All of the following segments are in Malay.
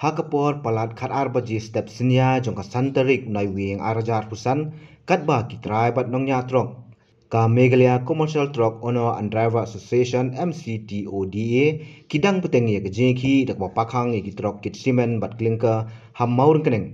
Hakapor palat khat arbaji step sinya jongka santarik unai wing arajar pusan katba kitrai bat nongnya trok. Ka Meghalaya Commercial Truck Owner and Driver Association MCTODA kidang petengi ke jengki dak pakhang ki trok kit simen bat klingka hamaureng keneng.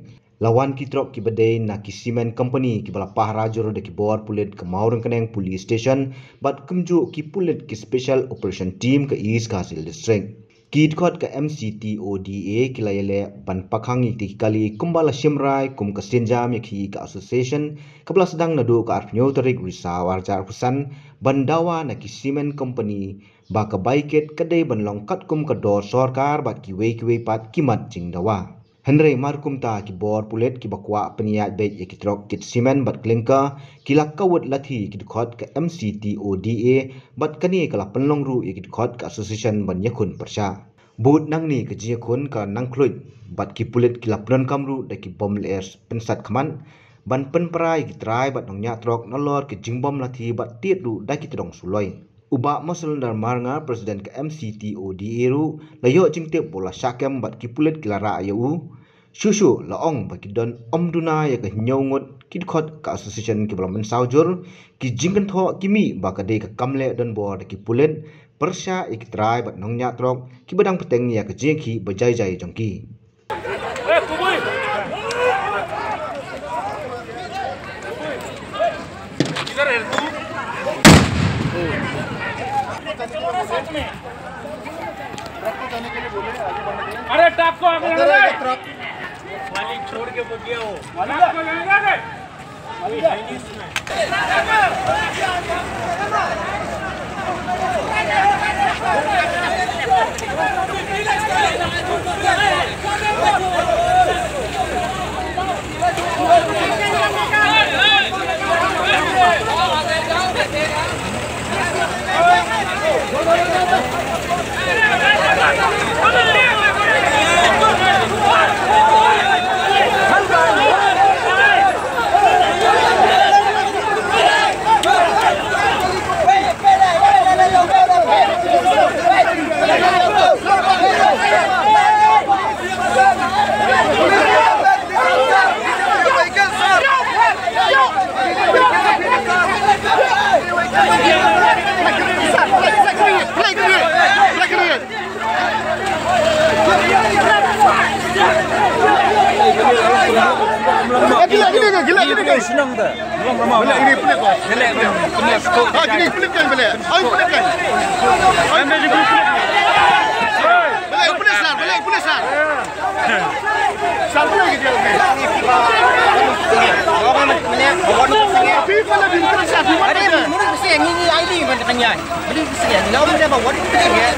Lawan ki trok ki badai na ki simen company ki bala pahrajur de ki bor pulit ke maureng keneng police station bat kumju ki pulit ki special operation team ke East Kazil district. Kid kot ke MCTODA kilayele ban pakhangi ti kali kumbala simrai kum ke sinjam yakhi ke association kabla sedang nadu ke arpnyo tarik risau arjar pusan bandawa na ki cement company ba ke baiket kedai ban longkat kum ke dor sorkar bat ki wei pat kimat jingdawa. Henry markum ta ki bor pulet ki bakwa peniat baik ki trok kit simen bat klingka kilak kawut lathi ki khot ke MCTODA bat kani kala penlong ru ki khot ke association ban yakun persya bud nang ni ke jiakun ka nang khluit bat ki pulet ki lapran kamru da ki bom ler pensat khaman ban penprai ki trai bat nongnya trok nolor ki jingbom lathi bat tiet ru da ki tedong suloi uba masul dar marnga presiden ke MCTODA ru layo jingtep bola syakem bat ki pulet ki lara ayu Shushu laong bagi don omduna ya ke nyongot ki khot ka association ki bala saujur ki jingkan tho kimi ba ka de ka kamle don bor ki pulen persya ik trai bat nongnya trok ki badang peteng ya ke jengki bajai jai jongki kubui किधर है तू अरे टॉप को आगे लगा वाली छोड़ के बगिया हो वाली को लगा दे वाली है नहीं इसमें Gila senang dah. Belak ini pelik kau. Belak. Gini pelik kan belak. Pelik kan. Anda juga pelik. Belak pelik sar. Sar lagi dia. Orang menyek. FIFA lebih interest di mana? Ada murid mesti yang ini ID mana tanya. Beli mesti yang lawan dia bawa dia pelik ya.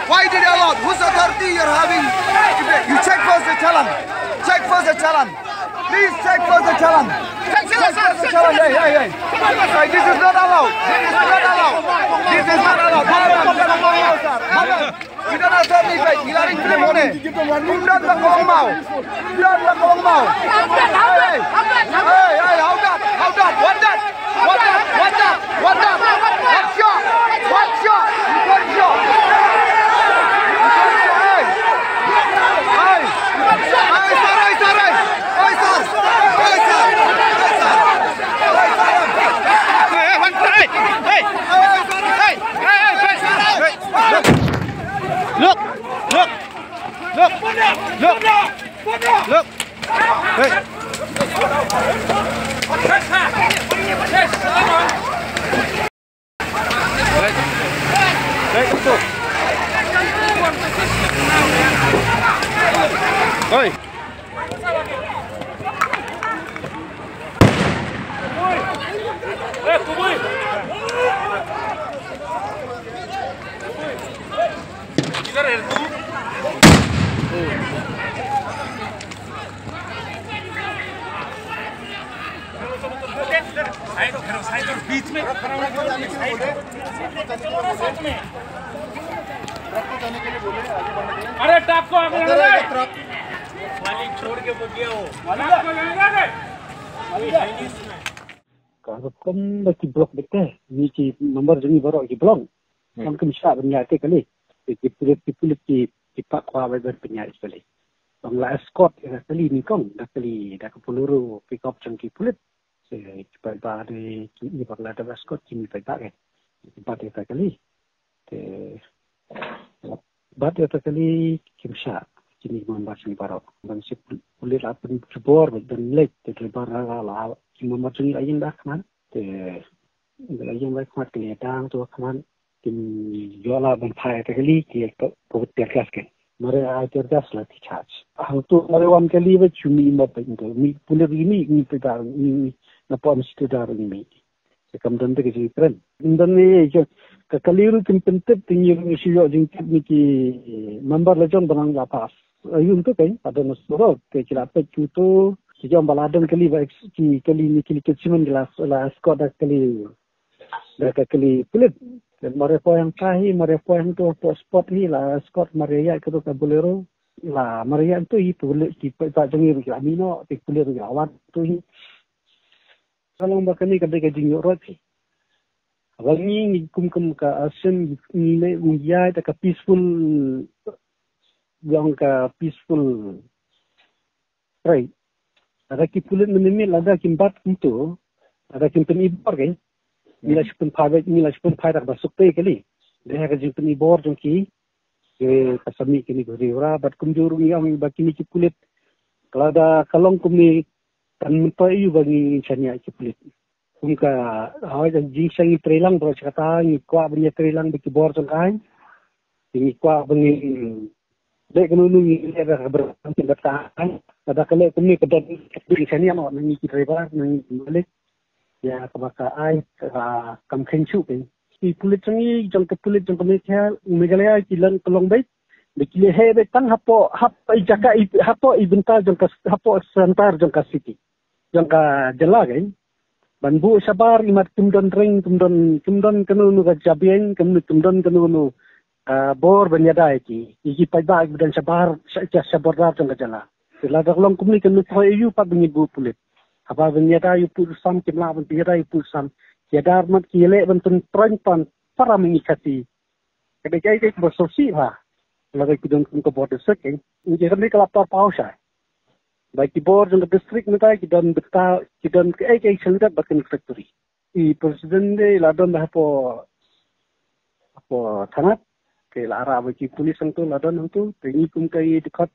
Why did you allow? Whose authority you're having? You check first the challan. Check first the challan. Please check first the challan. Check first the challan. Hey. This is not allowed. This is not allowed. Kita nak serti baik. Hilaring film mana? Undan tak kau mau. Hey, how that? What that? One shot. Look. Hey. Oi. Kubui. Kiधर है तू? Vamos a अरे ट्रक को आगे लगा दे। मालिक छोड़ के बगिया हो। मालिक को लगा दे। Kalau kan bagi blok betul, ni ki nomor jenis baru ki blok. Kan bisa bernyata kali. Ki pulit ki pak kuah bernyata sekali. Bangla escort kali ni kong, dah kali dah ke peluru pick up cengki pulit. Cepat dari ni bangla ada escort kini tak kan. Cepat itu kali. Cepat itu kali kimsa. Kini memang sini baru. Bang si pulit apa ni jebor dan lek terlebar la. Cuma macam ni aja dah kan. Aja mai kuat ni tang tu kan. Kim jola benpai kali ki put terkas ke. Mare terkas lah ti charge. Hang tu mare wan kali we cumi ma pintu. Mi pulit ini pedar ni na pom studar ni. Sekam dan tu ke keren. Dan ni ke kaliru kim pentep tinggi ni sio jingkit ni ki member lejon banang lapas. Ayun tu kan ada nasuro ke cilapet tu sejauh baladang kali ni kali keciman gelas lah skor dah kali pulit. Dan mereka yang kahi, mereka yang tu spot ni lah skor mereka itu ke bolero lah mereka tu pulit tak jengir ke amino pulit ke awan tu kalau mereka ni kadang kadang nyorot sih. Awal ni kum ke asen ni uyai tak peaceful yang ke peaceful right. Ada ki pulit menimil ada kimbat itu ada kim penibor kan mila sepun pai dak masuk pe kali dia ka jing penibor jong ki ke kasami kini guriura bat kumjurung yang bakini ki pulit kalau ada kalong kumi kan menpai bagi chania ki pulit kumka awai jing sangi trelang bro kata ni kwa benya trelang di bor jong kai ni kwa bengi dek nunu ni ada berhenti bertahan ada kali kami kedai di sini yang orang ni driver ni balik ya kebaka ai kam khenchu pe si pulit changi jong ke pulit jong kami kha megalaya kilan kolong bai dikile he be tang hapo jaka hapo ibenta jong ka hapo santar jong ka city jong ka jala kan banbu sabar imat tumdon ring tumdon kanu ka jabien tumdon kanu bor benyada iki pada dan sabar sabar jong ka jala sila daklong kumni kan lupa yu pa bengibu pulit. Apa benyada yu pursam kimla benyada yu pursam. Yadar mat kile bentun perempuan para mengikati. Kedai kai bersosi lah. Lagai kudun ke border seking. Ini kan kelapar pausa. Baik di border ke distrik kita kidan beta kidan ke selidat bakin factory. I presiden de ladon dah apa thangat ke lara bagi polis ang tu ladon ang tu tingi kum kai dekat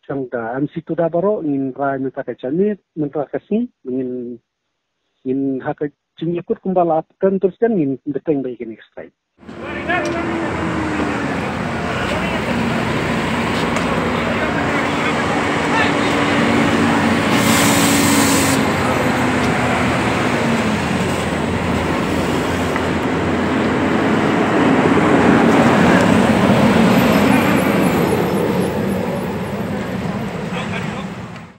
sang da MC tu dah baru ingin rai minta kecani minta kasih ingin hak cinyakut kumbala kan terus kan ingin beteng baik ini strike.